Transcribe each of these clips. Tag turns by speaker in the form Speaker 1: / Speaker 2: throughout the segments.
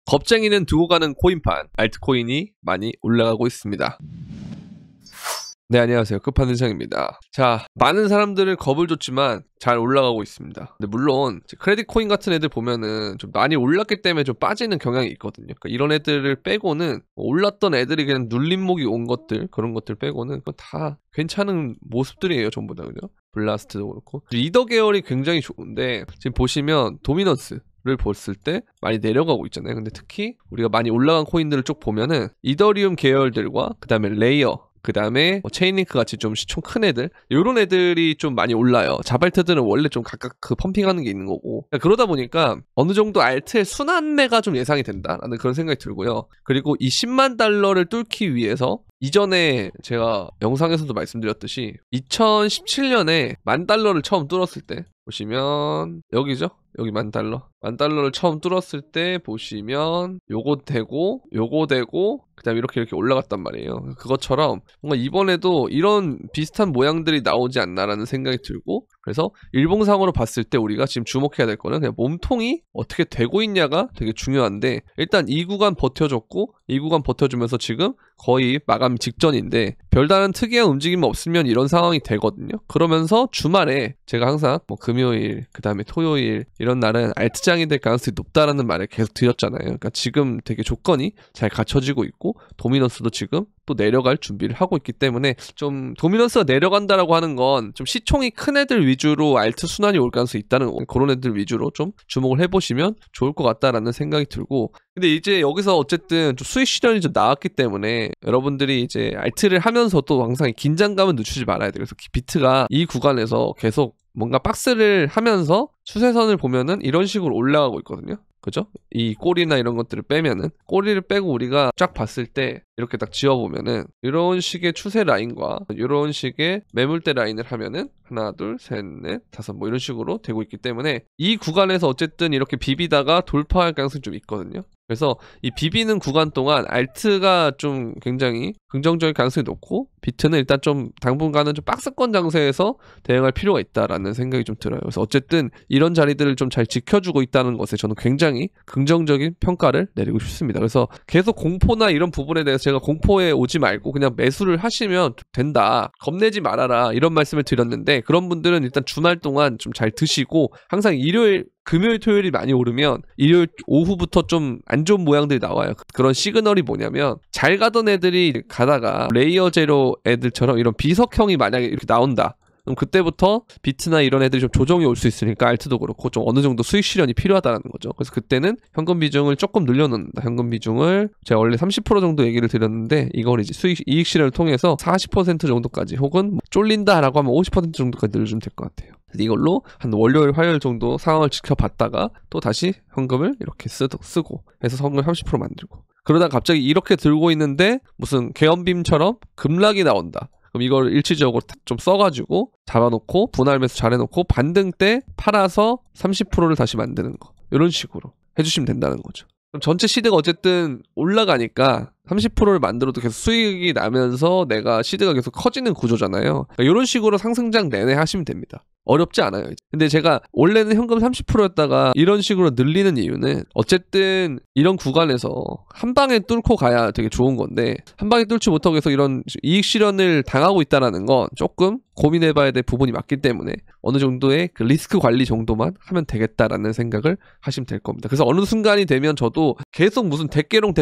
Speaker 1: 겁쟁이는 두고 가는 코인판, 알트코인이 많이 올라가고 있습니다. 네, 안녕하세요. 끝판왕입니다. 자, 많은 사람들을 겁을 줬지만 잘 올라가고 있습니다. 근데 물론 크레딧 코인 같은 애들 보면은 좀 많이 올랐기 때문에 좀 빠지는 경향이 있거든요. 그러니까 이런 애들을 빼고는 올랐던 애들이 그냥 눌림목이 온 것들, 그런 것들 빼고는 그건 다 괜찮은 모습들이에요. 전부 다. 그죠? 블라스트도 그렇고. 리더 계열이 굉장히 좋은데 지금 보시면 도미넌스 를 봤을 때 많이 내려가고 있잖아요. 근데 특히 우리가 많이 올라간 코인들을 쭉 보면은 이더리움 계열들과 그 다음에 레이어, 그 다음에 체인링크 같이 좀 시총 큰 애들, 요런 애들이 좀 많이 올라요. 자발트들은 원래 좀 각각 그 펌핑하는 게 있는 거고, 그러다 보니까 어느 정도 알트의 순환매가 좀 예상이 된다라는 그런 생각이 들고요. 그리고 이 10만 달러를 뚫기 위해서 이전에 제가 영상에서도 말씀드렸듯이 2017년에 10,000달러를 처음 뚫었을 때 보시면 여기죠? 여기 10,000달러. 10,000달러를 처음 뚫었을 때 보시면 요거 되고 그 다음에 이렇게 올라갔단 말이에요. 그것처럼 뭔가 이번에도 이런 비슷한 모양들이 나오지 않나라는 생각이 들고, 그래서 일봉상으로 봤을 때 우리가 지금 주목해야 될 거는 그냥 몸통이 어떻게 되고 있냐가 되게 중요한데, 일단 이 구간 버텨줬고 이 구간 버텨주면서 지금 거의 마감 직전인데 별다른 특이한 움직임 없으면 이런 상황이 되거든요. 그러면서 주말에 제가 항상 뭐 금요일 그 다음에 토요일 이런 날은 알트장이 될 가능성이 높다라는 말을 계속 드렸잖아요. 그러니까 지금 되게 조건이 잘 갖춰지고 있고 도미넌스도 지금 또 내려갈 준비를 하고 있기 때문에 좀 도미넌스가 내려간다라고 하는 건 좀 시총이 큰 애들 위주로 알트 순환이 올 가능성이 있다는 거, 그런 애들 위주로 좀 주목을 해보시면 좋을 것 같다라는 생각이 들고, 근데 이제 여기서 어쨌든 좀 수익 실현이 좀 나왔기 때문에 여러분들이 이제 알트를 하면서도 항상 긴장감은 늦추지 말아야 돼요. 그래서 비트가 이 구간에서 계속 뭔가 박스를 하면서 추세선을 보면은 이런 식으로 올라가고 있거든요. 그죠? 이 꼬리나 이런 것들을 빼면은, 꼬리를 빼고 우리가 쫙 봤을 때 이렇게 딱 지워보면은 이런 식의 추세 라인과 이런 식의 매물대 라인을 하면은 하나, 둘, 셋, 넷, 다섯 뭐 이런 식으로 되고 있기 때문에 이 구간에서 어쨌든 이렇게 비비다가 돌파할 가능성이 좀 있거든요. 그래서 이 비비는 구간 동안 알트가 좀 굉장히 긍정적인 가능성이 높고, 비트는 일단 좀 당분간은 좀 박스권 장세에서 대응할 필요가 있다라는 생각이 좀 들어요. 그래서 어쨌든 이런 자리들을 좀 잘 지켜주고 있다는 것에 저는 굉장히 긍정적인 평가를 내리고 싶습니다. 그래서 계속 공포나 이런 부분에 대해서 제가 공포에 오지 말고 그냥 매수를 하시면 된다, 겁내지 말아라, 이런 말씀을 드렸는데, 그런 분들은 일단 주말 동안 좀 잘 드시고, 항상 일요일 금요일 토요일이 많이 오르면 일요일 오후부터 좀 안 좋은 모양들이 나와요. 그런 시그널이 뭐냐면, 잘 가던 애들이 가다가 레이어 제로 애들처럼 이런 비석형이 만약에 이렇게 나온다, 그럼 그때부터 비트나 이런 애들이 좀 조정이 올 수 있으니까 알트도 그렇고 좀 어느 정도 수익 실현이 필요하다는 거죠. 그래서 그때는 현금 비중을 조금 늘려놓는다. 현금 비중을 제가 원래 30% 정도 얘기를 드렸는데, 이걸 이제 이익 실현을 통해서 40% 정도까지, 혹은 뭐 쫄린다라고 하면 50% 정도까지 늘려주면 될 것 같아요. 이걸로 한 월요일 화요일 정도 상황을 지켜봤다가 또 다시 현금을 이렇게 쓰고 해서 현금 30% 만들고, 그러다 갑자기 이렇게 들고 있는데 무슨 개엄빔처럼 급락이 나온다. 그럼 이걸 일시적으로 좀 써가지고 잡아놓고 분할 매수 잘 해놓고 반등 때 팔아서 30%를 다시 만드는 거, 이런 식으로 해주시면 된다는 거죠. 그럼 전체 시드가 어쨌든 올라가니까 30%를 만들어도 계속 수익이 나면서 내가 시드가 계속 커지는 구조잖아요. 그러니까 이런 식으로 상승장 내내 하시면 됩니다. 어렵지 않아요. 근데 제가 원래는 현금 30%였다가 이런 식으로 늘리는 이유는, 어쨌든 이런 구간에서 한 방에 뚫고 가야 되게 좋은 건데, 한 방에 뚫지 못하고 계속 이런 이익 실현을 당하고 있다는 건 조금 고민해봐야 될 부분이 맞기 때문에 어느 정도의 그 리스크 관리 정도만 하면 되겠다라는 생각을 하시면 될 겁니다. 그래서 어느 순간이 되면 저도 계속 무슨 대깨롱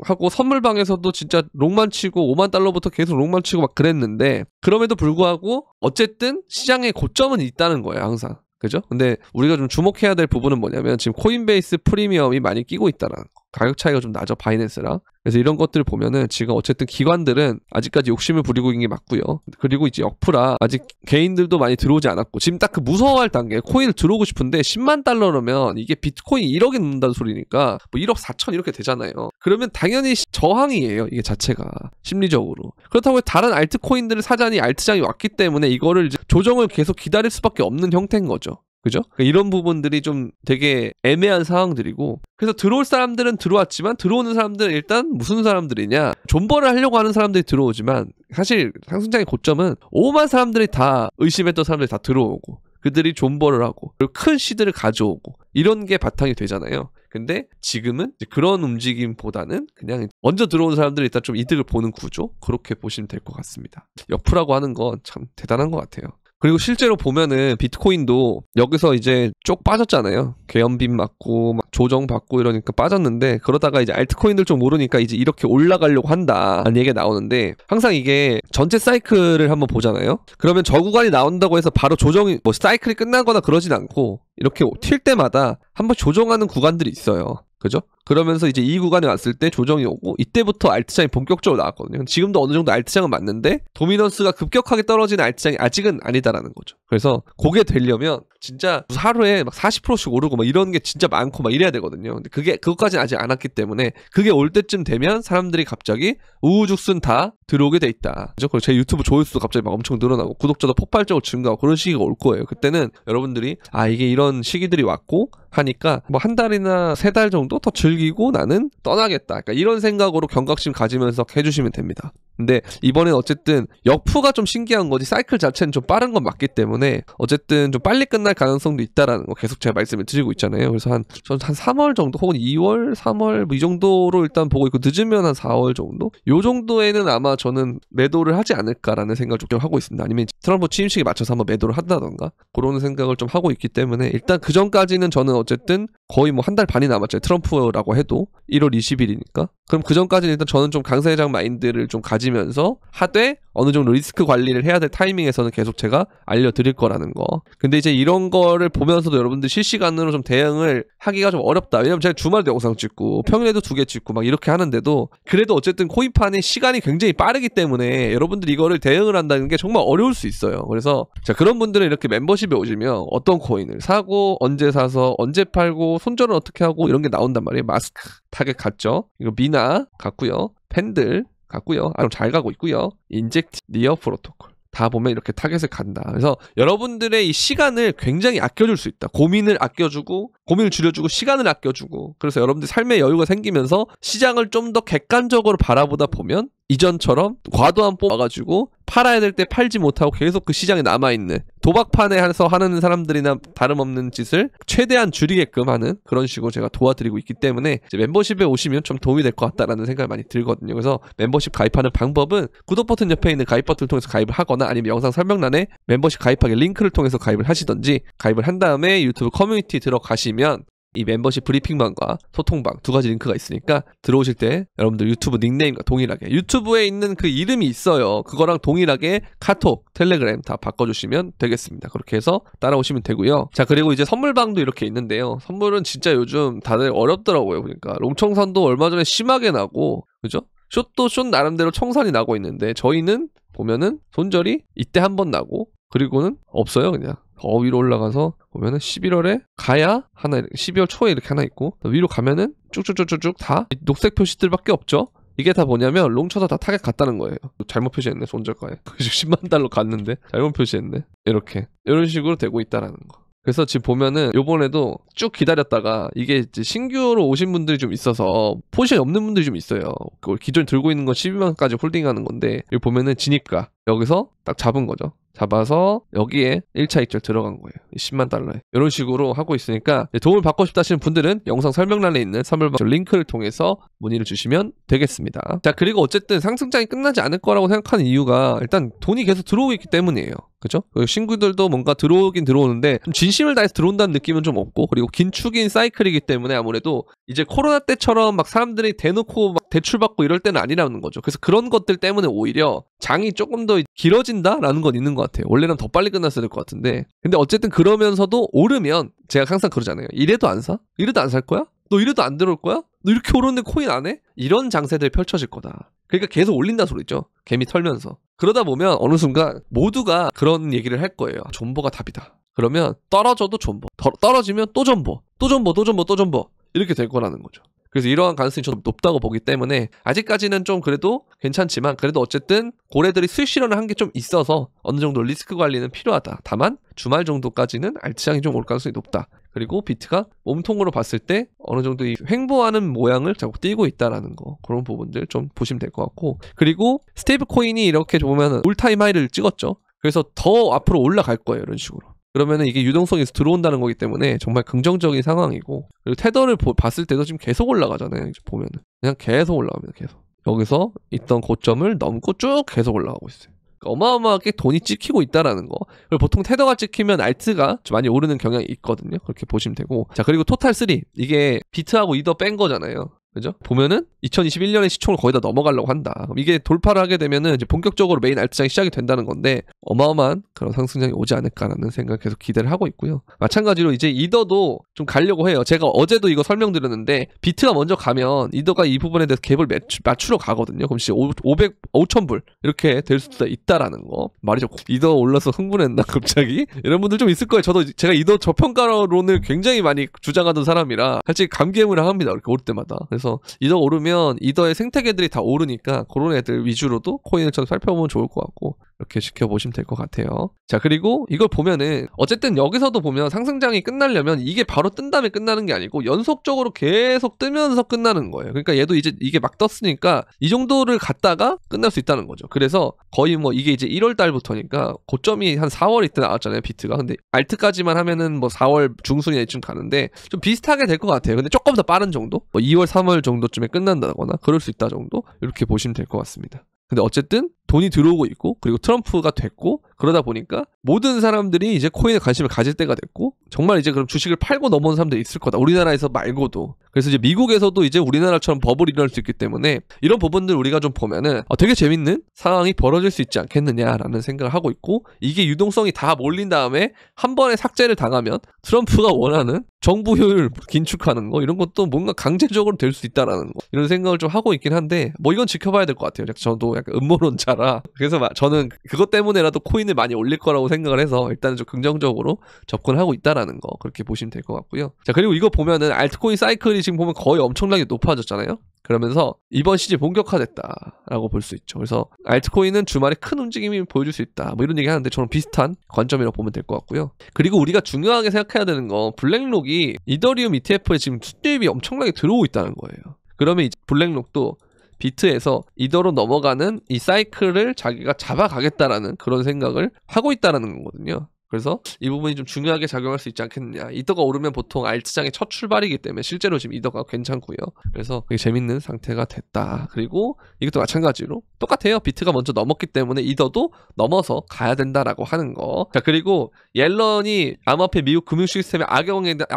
Speaker 1: 하고 선물방에서도 진짜 롱만 치고 5만 달러부터 계속 롱만 치고 막 그랬는데, 그럼에도 불구하고 어쨌든 시장의 고점은 있다는 거예요, 항상. 그죠? 근데 우리가 좀 주목해야 될 부분은 뭐냐면, 지금 코인베이스 프리미엄이 많이 끼고 있다는 거. 가격 차이가 좀 나죠, 바이낸스랑. 그래서 이런 것들을 보면은 지금 어쨌든 기관들은 아직까지 욕심을 부리고 있는 게 맞고요. 그리고 이제 역프라 아직 개인들도 많이 들어오지 않았고, 지금 딱 그 무서워할 단계, 코인을 들어오고 싶은데 10만 달러라면 이게 비트코인 1억이 넘는다는 소리니까 뭐 1억 4천 이렇게 되잖아요. 그러면 당연히 저항이에요, 이게 자체가 심리적으로. 그렇다고 다른 알트코인들을 사자니 알트장이 왔기 때문에 이거를 이제 조정을 계속 기다릴 수밖에 없는 형태인 거죠. 그죠? 그러니까 이런 부분들이 좀 되게 애매한 상황들이고, 그래서 들어올 사람들은 들어왔지만, 들어오는 사람들은 일단 무슨 사람들이냐, 존버를 하려고 하는 사람들이 들어오지만, 사실 상승장의 고점은 오만 사람들이 다 의심했던 사람들이 다 들어오고, 그들이 존버를 하고, 그리고 큰 시드를 가져오고, 이런 게 바탕이 되잖아요. 근데 지금은 이제 그런 움직임보다는 그냥 먼저 들어온 사람들이 일단 좀 이득을 보는 구조, 그렇게 보시면 될 것 같습니다. 역프라고 하는 건 참 대단한 것 같아요. 그리고 실제로 보면은 비트코인도 여기서 이제 쪽 빠졌잖아요. 계엄빔 맞고 막 조정받고 이러니까 빠졌는데, 그러다가 이제 알트코인들 좀 모르니까 이제 이렇게 올라가려고 한다는 얘기가 나오는데, 항상 이게 전체 사이클을 한번 보잖아요. 그러면 저 구간이 나온다고 해서 바로 조정이 뭐 사이클이 끝나거나 그러진 않고 이렇게 튈 때마다 한번 조정하는 구간들이 있어요. 그죠? 그러면서 이제 이 구간에 왔을 때 조정이 오고, 이때부터 알트장이 본격적으로 나왔거든요. 지금도 어느 정도 알트장은 맞는데 도미넌스가 급격하게 떨어지는 알트장이 아직은 아니다라는 거죠. 그래서 그게 되려면 진짜 하루에 막 40%씩 오르고 막 이런 게 진짜 많고 막 이래야 되거든요. 근데 그것까지는 아직 안 왔기 때문에, 그게 올 때쯤 되면 사람들이 갑자기 우후죽순 다 들어오게 돼 있다. 그죠? 그리고 제 유튜브 조회수도 갑자기 막 엄청 늘어나고 구독자도 폭발적으로 증가하고 그런 시기가 올 거예요. 그때는 여러분들이 이게 이런 시기들이 왔고 하니까 뭐 한 달이나 3달 정도 더 즐기고 나는 떠나겠다. 그러니까 이런 생각으로 경각심 가지면서 해주시면 됩니다. 근데 이번엔 어쨌든 역프가 좀 신기한 거지, 사이클 자체는 좀 빠른 건 맞기 때문에 어쨌든 좀 빨리 끝날 가능성도 있다라는 거 계속 제가 말씀을 드리고 있잖아요. 그래서 저는 한 3월 정도 혹은 2월, 3월 뭐 이 정도로 일단 보고 있고, 늦으면 한 4월 정도? 요 정도에는 아마 저는 매도를 하지 않을까라는 생각을 좀 하고 있습니다. 아니면 트럼프 취임식에 맞춰서 한번 매도를 한다던가 그런 생각을 좀 하고 있기 때문에, 일단 그 전까지는 저는 어쨌든 거의 뭐 한 달 반이 남았죠. 트럼프라고 해도 1월 20일이니까. 그럼 그 전까지는 일단 저는 좀 강세장 마인드를 좀 가지면서 하되, 어느 정도 리스크 관리를 해야 될 타이밍에서는 계속 제가 알려드릴 거라는 거. 근데 이제 이런 거를 보면서도 여러분들 실시간으로 좀 대응을 하기가 좀 어렵다. 왜냐면 제가 주말에도 영상 찍고 평일에도 2개 찍고 막 이렇게 하는데도, 그래도 어쨌든 코인판의 시간이 굉장히 빠르기 때문에 여러분들이 이거를 대응을 한다는 게 정말 어려울 수 있어요. 그래서 자, 그런 분들은 이렇게 멤버십에 오시면 어떤 코인을 사고, 언제 사서 언제 팔고, 손절은 어떻게 하고, 이런 게 나온단 말이에요. 마스크 타겟 갔죠. 이거 미나 갔고요. 팬들 갔고요. 좀 잘 가고 있고요. 인젝트, 니어 프로토콜 다 보면 이렇게 타겟을 간다. 그래서 여러분들의 이 시간을 굉장히 아껴줄 수 있다. 고민을 아껴주고, 고민을 줄여주고, 시간을 아껴주고, 그래서 여러분들 삶의 여유가 생기면서 시장을 좀 더 객관적으로 바라보다 보면 이전처럼 과도한 뽑아가지고 팔아야 될 때 팔지 못하고 계속 그 시장에 남아있는, 도박판에서 하는 사람들이나 다름없는 짓을 최대한 줄이게끔 하는 그런 식으로 제가 도와드리고 있기 때문에, 이제 멤버십에 오시면 좀 도움이 될 것 같다라는 생각이 많이 들거든요. 그래서 멤버십 가입하는 방법은 구독 버튼 옆에 있는 가입 버튼을 통해서 가입을 하거나, 아니면 영상 설명란에 멤버십 가입하기 링크를 통해서 가입을 하시던지, 가입을 한 다음에 유튜브 커뮤니티 들어가시면 이 멤버십 브리핑방과 소통방 2가지 링크가 있으니까, 들어오실 때 여러분들 유튜브 닉네임과 동일하게 유튜브에 있는 그 이름이 있어요. 그거랑 동일하게 카톡, 텔레그램 다 바꿔주시면 되겠습니다. 그렇게 해서 따라오시면 되고요. 자, 그리고 이제 선물방도 이렇게 있는데요. 선물은 진짜 요즘 다들 어렵더라고요. 그러니까 롱청산도 얼마 전에 심하게 나고, 그죠? 숏도 숏 나름대로 청산이 나고 있는데, 저희는 보면은 손절이 이때 한 번 나고, 그리고는 없어요. 그냥 더 위로 올라가서 보면은 11월에 가야 하나, 12월 초에 이렇게 하나 있고, 위로 가면은 쭉쭉쭉쭉 다 녹색 표시들밖에 없죠. 이게 다 뭐냐면 롱쳐서 다 타겟 갔다는 거예요. 잘못 표시했네. 손절가에 10만 달러 갔는데 잘못 표시했네. 이렇게 이런 식으로 되고 있다라는 거. 그래서 지금 보면은 요번에도 쭉 기다렸다가, 이게 이제 신규로 오신 분들이 좀 있어서 포지션이 없는 분들이 좀 있어요. 그걸 기존에 들고 있는 건 12만까지 홀딩하는 건데, 여기 보면은 진입가 여기서 딱 잡은 거죠. 잡아서 여기에 1차 익절 들어간 거예요. 10만 달러에. 이런 식으로 하고 있으니까, 도움을 받고 싶다 하시는 분들은 영상 설명란에 있는 선물방 링크를 통해서 문의를 주시면 되겠습니다. 자, 그리고 어쨌든 상승장이 끝나지 않을 거라고 생각하는 이유가, 일단 돈이 계속 들어오고 있기 때문이에요. 그죠? 신규들도 뭔가 들어오긴 들어오는데 좀 진심을 다해서 들어온다는 느낌은 좀 없고, 그리고 긴축인 사이클이기 때문에 아무래도 이제 코로나 때처럼 막 사람들이 대놓고 막 대출받고 이럴 때는 아니라는 거죠. 그래서 그런 것들 때문에 오히려 장이 조금 더 길어진다라는 건 있는 것 같아요. 원래는 더 빨리 끝났어야 될 것 같은데, 근데 어쨌든 그러면서도 오르면, 제가 항상 그러잖아요. 이래도 안 사? 이래도 안 살 거야? 너 이래도 안 들어올 거야? 너 이렇게 오르는데 코인 안 해? 이런 장세들이 펼쳐질 거다. 그러니까 계속 올린다 소리죠. 개미 털면서. 그러다 보면 어느 순간 모두가 그런 얘기를 할 거예요. 존버가 답이다. 그러면 떨어져도 존버, 떨어지면 또 존버, 또 존버, 또 존버, 또 존버, 이렇게 될 거라는 거죠. 그래서 이러한 가능성이 좀 높다고 보기 때문에, 아직까지는 좀 그래도 괜찮지만, 그래도 어쨌든 고래들이 수익 실현을 한 게 좀 있어서 어느 정도 리스크 관리는 필요하다. 다만 주말 정도까지는 알트장이 좀 올 가능성이 높다. 그리고 비트가 몸통으로 봤을 때 어느 정도 이 횡보하는 모양을 자꾸 띄고 있다라는 거, 그런 부분들 좀 보시면 될 것 같고, 그리고 스테이블 코인이 이렇게 보면 올타임 하이를 찍었죠. 그래서 더 앞으로 올라갈 거예요. 이런 식으로. 그러면은 이게 유동성이 들어온다는 거기 때문에 정말 긍정적인 상황이고, 그리고 테더를 봤을 때도 지금 계속 올라가잖아요. 이제 보면은 그냥 계속 올라갑니다. 계속 여기서 있던 고점을 넘고 쭉 계속 올라가고 있어요. 어마어마하게 돈이 찍히고 있다라는 거. 그리고 보통 테더가 찍히면 알트가 좀 많이 오르는 경향이 있거든요. 그렇게 보시면 되고. 자, 그리고 토탈 3 이게 비트하고 이더 뺀 거잖아요. 그죠? 보면은 2021년에 시총을 거의 다 넘어가려고 한다. 그럼 이게 돌파를 하게 되면은 이제 본격적으로 메인 알트장이 시작이 된다는 건데, 어마어마한 그런 상승장이 오지 않을까라는 생각을 계속 기대를 하고 있고요. 마찬가지로 이제 이더도 좀 가려고 해요. 제가 어제도 이거 설명드렸는데, 비트가 먼저 가면 이더가 이 부분에 대해서 갭을 맞추러 가거든요. 그럼 진짜 5,000불 이렇게 될 수도 있다라는 거. 말이죠. 이더 올라서 흥분했나 갑자기? 이런 분들 좀 있을 거예요. 제가 이더 저평가론을 굉장히 많이 주장하던 사람이라 솔직히 감개무량 합니다. 이렇게 오를 때마다. 그래서 이더 오르면 이더의 생태계들이 다 오르니까 그런 애들 위주로도 코인을 좀 살펴보면 좋을 것 같고, 이렇게 지켜보시면 될 것 같아요. 자, 그리고 이걸 보면은 어쨌든 여기서도 보면 상승장이 끝나려면 이게 바로 뜬 다음에 끝나는 게 아니고 연속적으로 계속 뜨면서 끝나는 거예요. 그러니까 얘도 이제 이게 막 떴으니까 이 정도를 갔다가 끝날 수 있다는 거죠. 그래서 거의 뭐 이게 이제 1월 달부터니까 고점이 한 4월 이때 나왔잖아요, 비트가. 근데 알트까지만 하면은 뭐 4월 중순이쯤 가는데 좀 비슷하게 될 것 같아요. 근데 조금 더 빠른 정도? 뭐 2월 3월 정도쯤에 끝난다거나 그럴 수 있다 정도? 이렇게 보시면 될 것 같습니다. 근데 어쨌든 돈이 들어오고 있고, 그리고 트럼프가 됐고, 그러다 보니까 모든 사람들이 이제 코인에 관심을 가질 때가 됐고, 정말 이제 그럼 주식을 팔고 넘어온 사람들이 있을 거다. 우리나라에서 말고도. 그래서 이제 미국에서도 이제 우리나라처럼 버블이 일어날 수 있기 때문에 이런 부분들 우리가 좀 보면은 되게 재밌는 상황이 벌어질 수 있지 않겠느냐라는 생각을 하고 있고, 이게 유동성이 다 몰린 다음에 한 번에 삭제를 당하면 트럼프가 원하는 정부 효율 긴축하는 거, 이런 것도 뭔가 강제적으로 될 수 있다라는 거, 이런 생각을 좀 하고 있긴 한데, 뭐 이건 지켜봐야 될 것 같아요. 저도 약간 음모론자라. 그래서 저는 그것 때문에라도 코인을 많이 올릴 거라고 생각을 해서 일단은 좀 긍정적으로 접근하고 있다라는 거, 그렇게 보시면 될 것 같고요. 자, 그리고 이거 보면은 알트코인 사이클이 지금 보면 거의 엄청나게 높아졌잖아요. 그러면서 이번 시즌 본격화됐다라고 볼 수 있죠. 그래서 알트코인은 주말에 큰 움직임이 보여줄 수 있다, 뭐 이런 얘기 하는데 저는 비슷한 관점이라고 보면 될 것 같고요. 그리고 우리가 중요하게 생각해야 되는 건 블랙록이 이더리움 ETF에 지금 수입이 엄청나게 들어오고 있다는 거예요. 그러면 이제 블랙록도 비트에서 이더로 넘어가는 이 사이클을 자기가 잡아가겠다라는 그런 생각을 하고 있다는 거거든요. 그래서 이 부분이 좀 중요하게 작용할 수 있지 않겠느냐. 이더가 오르면 보통 알트장의 첫 출발이기 때문에 실제로 지금 이더가 괜찮고요. 그래서 되게 재밌는 상태가 됐다. 그리고 이것도 마찬가지로 똑같아요. 비트가 먼저 넘었기 때문에 이더도 넘어서 가야 된다라고 하는 거. 자, 그리고 옐런이 암호화폐 미국 금융 시스템에 악영향이다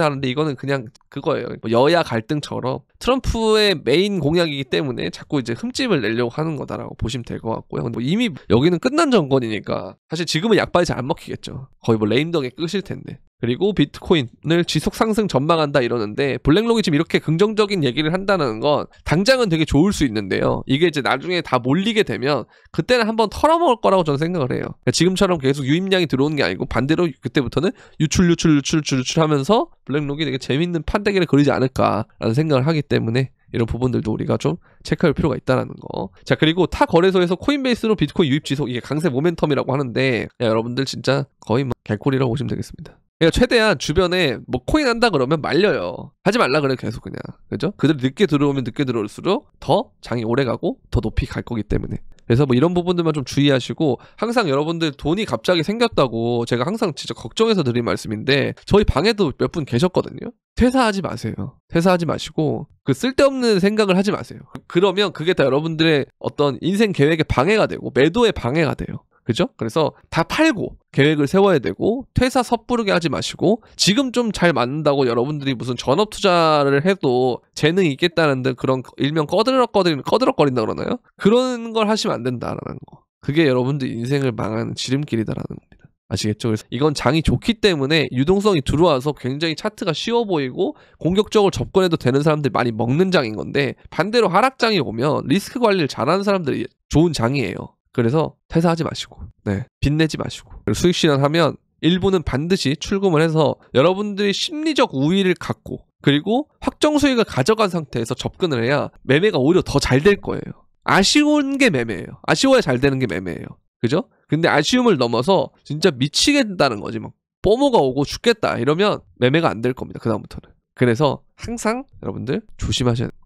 Speaker 1: 하는데, 이거는 그냥 그거예요. 여야 갈등처럼 트럼프의 메인 공약이기 때문에 자꾸 이제 흠집을 내려고 하는 거다라고 보시면 될 것 같고요. 근데 뭐 이미 여기는 끝난 정권이니까 사실 지금은 약발이 잘 안 먹히겠죠. 거의 뭐 레임덕의 끝일 텐데. 그리고 비트코인을 지속 상승 전망한다 이러는데, 블랙록이 지금 이렇게 긍정적인 얘기를 한다는 건 당장은 되게 좋을 수 있는데요. 이게 이제 나중에 다 몰리게 되면 그때는 한번 털어먹을 거라고 저는 생각을 해요. 그러니까 지금처럼 계속 유입량이 들어오는 게 아니고 반대로 그때부터는 유출 하면서 블랙록이 되게 재밌는 판때기를 그리지 않을까라는 생각을 하기 때문에 이런 부분들도 우리가 좀 체크할 필요가 있다는 거. 자, 그리고 타 거래소에서 코인베이스로 비트코인 유입 지속, 이게 강세 모멘텀이라고 하는데, 여러분들 진짜 거의 뭐 개꿀이라고 보시면 되겠습니다. 그러니까 최대한 주변에 뭐 코인 한다 그러면 말려요. 하지 말라 그래 계속 그냥. 그죠? 그들 늦게 들어오면 늦게 들어올수록 더 장이 오래 가고 더 높이 갈 거기 때문에. 그래서 뭐 이런 부분들만 좀 주의하시고, 항상 여러분들 돈이 갑자기 생겼다고 제가 항상 진짜 걱정해서 드린 말씀인데, 저희 방에도 몇 분 계셨거든요. 퇴사하지 마세요. 퇴사하지 마시고 그 쓸데없는 생각을 하지 마세요. 그러면 그게 다 여러분들의 어떤 인생 계획에 방해가 되고 매도에 방해가 돼요. 그죠? 그래서 다 팔고 계획을 세워야 되고, 퇴사 섣부르게 하지 마시고, 지금 좀 잘 맞는다고 여러분들이 무슨 전업 투자를 해도 재능이 있겠다는 데 그런 일명 꺼드럭거린다 그러나요? 그런 걸 하시면 안 된다라는 거. 그게 여러분들 인생을 망하는 지름길이다라는 겁니다. 아시겠죠? 그래서 이건 장이 좋기 때문에 유동성이 들어와서 굉장히 차트가 쉬워 보이고 공격적으로 접근해도 되는 사람들이 많이 먹는 장인 건데, 반대로 하락장이 오면 리스크 관리를 잘하는 사람들이 좋은 장이에요. 그래서 퇴사하지 마시고, 빚내지 마시고, 그리고 수익 실현하면 일부는 반드시 출금을 해서 여러분들이 심리적 우위를 갖고, 그리고 확정 수익을 가져간 상태에서 접근을 해야 매매가 오히려 더 잘 될 거예요. 아쉬운 게 매매예요. 아쉬워야 잘 되는 게 매매예요. 그죠? 근데 아쉬움을 넘어서 진짜 미치겠다는 거지. 막 뽀모가 오고 죽겠다 이러면 매매가 안 될 겁니다. 그다음부터는. 그래서 항상 여러분들 조심하셔야 돼요.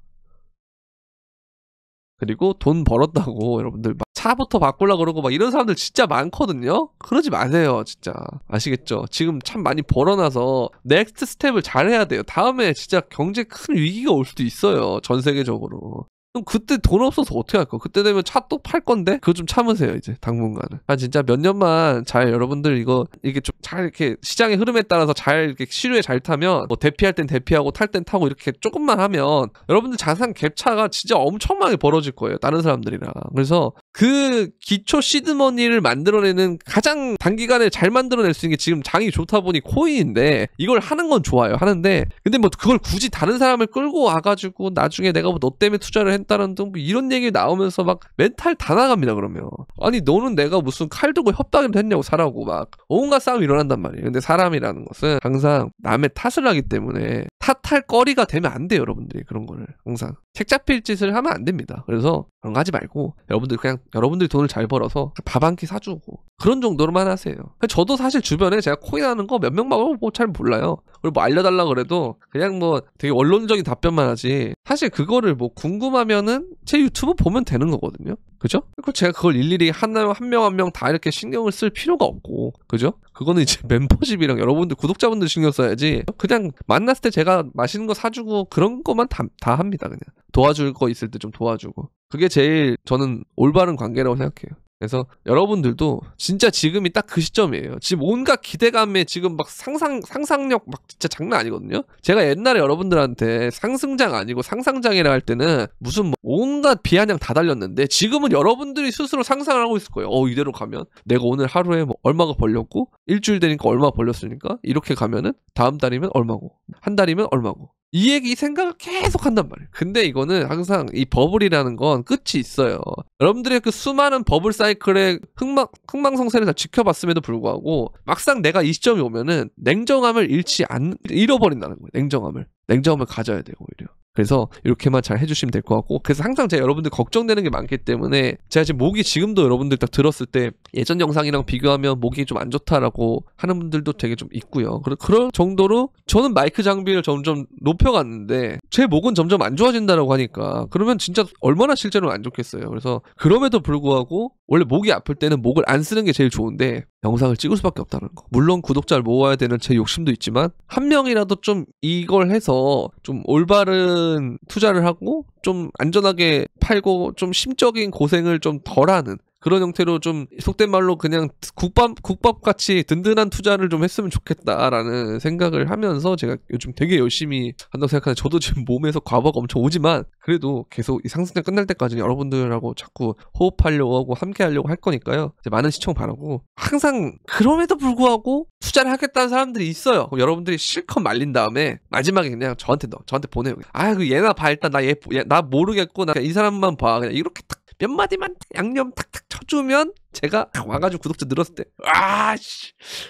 Speaker 1: 그리고 돈 벌었다고 여러분들 막 차부터 바꾸려고 그러고 막 이런 사람들 진짜 많거든요. 그러지 마세요 진짜. 아시겠죠? 지금 참 많이 벌어놔서 넥스트 스텝을 잘 해야 돼요. 다음에 진짜 경제 큰 위기가 올 수도 있어요. 전 세계적으로. 그럼 그때 돈 없어서 어떻게 할 거? 그때 되면 차 또 팔 건데? 그거 좀 참으세요, 이제, 당분간은. 진짜 몇 년만 잘 여러분들 이게 좀 잘 이렇게 시장의 흐름에 따라서 잘 이렇게 시류에 잘 타면, 뭐 대피할 땐 대피하고 탈 땐 타고 이렇게 조금만 하면 여러분들 자산 갭차가 진짜 엄청나게 벌어질 거예요, 다른 사람들이랑. 그래서 그 기초 시드머니를 만들어내는 가장 단기간에 잘 만들어낼 수 있는 게 지금 장이 좋다 보니 코인인데, 이걸 하는 건 좋아요, 하는데, 근데 뭐 그걸 굳이 다른 사람을 끌고 와가지고 나중에 내가 뭐 너 때문에 투자를 했다는 등 뭐 이런 얘기 나오면서 막 멘탈 다 나갑니다. 그러면 아니 너는 내가 무슨 칼 들고 협박을 했냐고 사라고 막 온갖 싸움이 일어난단 말이에요. 근데 사람이라는 것은 항상 남의 탓을 하기 때문에 탓할 거리가 되면 안 돼요. 여러분들이 그런 거를 항상 책 잡힐 짓을 하면 안 됩니다. 그래서 그런 거 하지 말고 여러분들 그냥 여러분들이 돈을 잘 벌어서 밥 한 끼 사주고 그런 정도로만 하세요. 저도 사실 주변에 제가 코인 하는 거 몇 명 말고 뭐 잘 몰라요. 그리고 뭐 알려달라 그래도 그냥 뭐 되게 원론적인 답변만 하지 사실 그거를 뭐 궁금하면은 제 유튜브 보면 되는 거거든요. 그죠? 그리고 제가 그걸 일일이 한 명 한 명 다 이렇게 신경을 쓸 필요가 없고 그죠? 그거는 이제 멤버십이랑 여러분들 구독자분들 신경 써야지 그냥 만났을 때 제가 맛있는 거 사주고 그런 것만 다 합니다. 그냥 도와줄 거 있을 때 좀 도와주고 그게 제일 저는 올바른 관계라고 생각해요. 그래서 여러분들도 진짜 지금이 딱 그 시점이에요. 지금 온갖 기대감에 지금 막 상상력 막 진짜 장난 아니거든요. 제가 옛날에 여러분들한테 상승장 아니고 상상장이라 할 때는 무슨 뭐 온갖 비아냥 다 달렸는데 지금은 여러분들이 스스로 상상을 하고 있을 거예요. 이대로 가면 내가 오늘 하루에 뭐 얼마가 벌렸고 일주일 되니까 얼마 벌렸으니까 이렇게 가면은 다음 달이면 얼마고 한 달이면 얼마고 이 생각을 계속 한단 말이에요. 근데 이거는 항상 이 버블이라는 건 끝이 있어요. 여러분들의 그 수많은 버블 사이클의 흥망성쇠를 다 지켜봤음에도 불구하고 막상 내가 이 시점이 오면은 냉정함을 잃어버린다는 거예요. 냉정함을 가져야 돼요, 오히려. 그래서 이렇게만 잘 해주시면 될 것 같고 그래서 항상 제가 여러분들 걱정되는 게 많기 때문에 제가 지금 목이 지금도 여러분들 딱 들었을 때 예전 영상이랑 비교하면 목이 좀 안 좋다라고 하는 분들도 되게 좀 있고요. 그런 정도로 저는 마이크 장비를 점점 높여갔는데 제 목은 점점 안 좋아진다라고 하니까 그러면 진짜 얼마나 실제로 안 좋겠어요. 그래서 그럼에도 불구하고 원래 목이 아플 때는 목을 안 쓰는 게 제일 좋은데 영상을 찍을 수밖에 없다는 거. 물론 구독자를 모아야 되는 제 욕심도 있지만 한 명이라도 좀 이걸 해서 좀 올바른 투자를 하고 좀 안전하게 팔고 좀 심적인 고생을 좀 덜하는 그런 형태로 좀 속된 말로 그냥 국밥같이 든든한 투자를 좀 했으면 좋겠다라는 생각을 하면서 제가 요즘 되게 열심히 한다고 생각하는데 저도 지금 몸에서 과부하가 엄청 오지만 그래도 계속 이 상승장 끝날 때까지는 여러분들하고 자꾸 호흡하려고 하고 함께 하려고 할 거니까요. 이제 많은 시청 바라고 항상 그럼에도 불구하고 투자를 하겠다는 사람들이 있어요. 그럼 여러분들이 실컷 말린 다음에 마지막에 그냥 저한테 보내요. 그 얘나 봐 일단 나 모르겠고 나 이 사람만 봐 그냥 이렇게 딱 몇 마디만 양념 탁탁 쳐주면 제가 와가지고 구독자 늘었을 때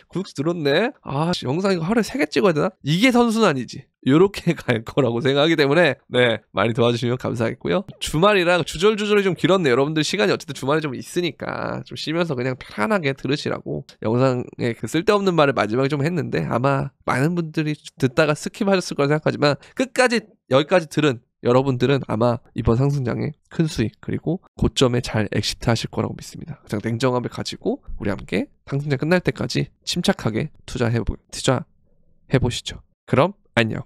Speaker 1: 구독자 늘었네 영상 이거 하루에 3개 찍어야 되나? 이게 선순환이지. 요렇게 갈 거라고 생각하기 때문에 네 많이 도와주시면 감사하겠고요. 주말이라 주절주절이 좀 길었네. 여러분들 시간이 어쨌든 주말에 좀 있으니까 좀 쉬면서 그냥 편안하게 들으시라고 영상에 그 쓸데없는 말을 마지막에 좀 했는데 아마 많은 분들이 듣다가 스킵하셨을 거라 생각하지만 끝까지 여기까지 들은 여러분들은 아마 이번 상승장에 큰 수익 그리고 고점에 잘 엑시트 하실 거라고 믿습니다. 가장 냉정함을 가지고 우리 함께 상승장 끝날 때까지 침착하게 투자해보시죠. 그럼 안녕.